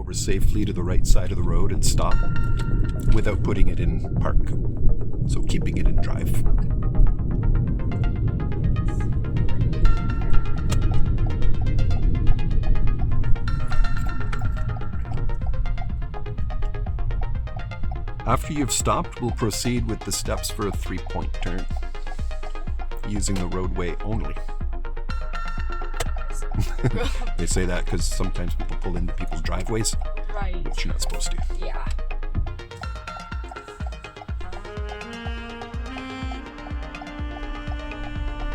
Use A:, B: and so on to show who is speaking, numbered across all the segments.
A: over safely to the right side of the road and stop without putting it in park. So keeping it in drive. After you've stopped, we'll proceed with the steps for a 3-point turn, using the roadway only. They say that because sometimes people pull into people's driveways,
B: Right.
A: which you're not supposed to.
B: Yeah.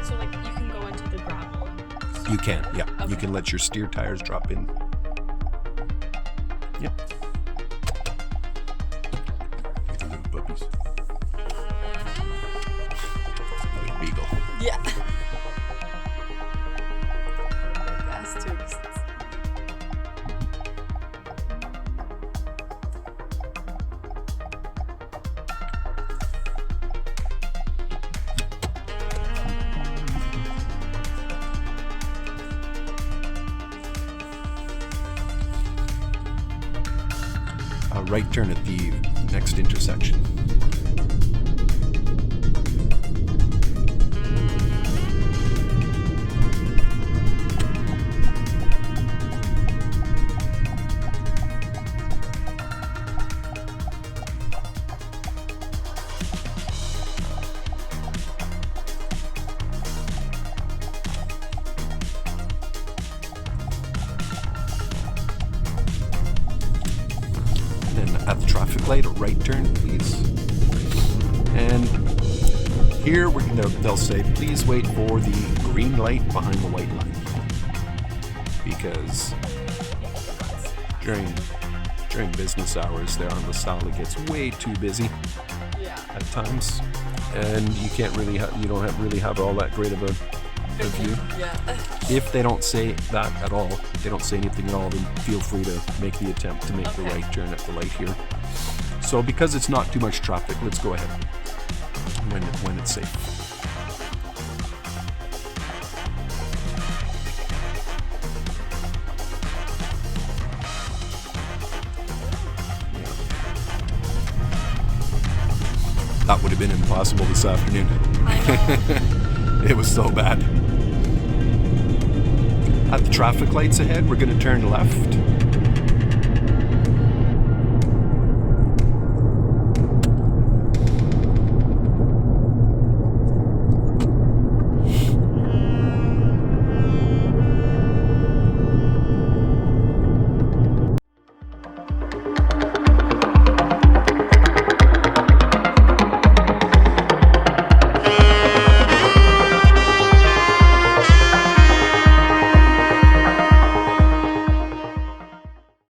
B: So, like, you can go into the gravel.
A: You can, yeah.
B: Okay.
A: You can let your steer tires drop in. Yep. Little puppies. Little beagle.
B: Yeah. Gas tubes.
A: Right turn at the next intersection. At the traffic light, a right turn, please. And here they'll say, please wait for the green light behind the white line. Because during business hours there on LaSalle, it gets way too busy at times, and you can't really really have all that great of a view.
B: Yeah.
A: If they don't say that at all, if they don't say anything at all, then feel free to make the attempt to make the right turn at the light here. So because it's not too much traffic, let's go ahead when it's safe. That would have been impossible this afternoon. It was so bad. At the traffic lights ahead, we're going to turn left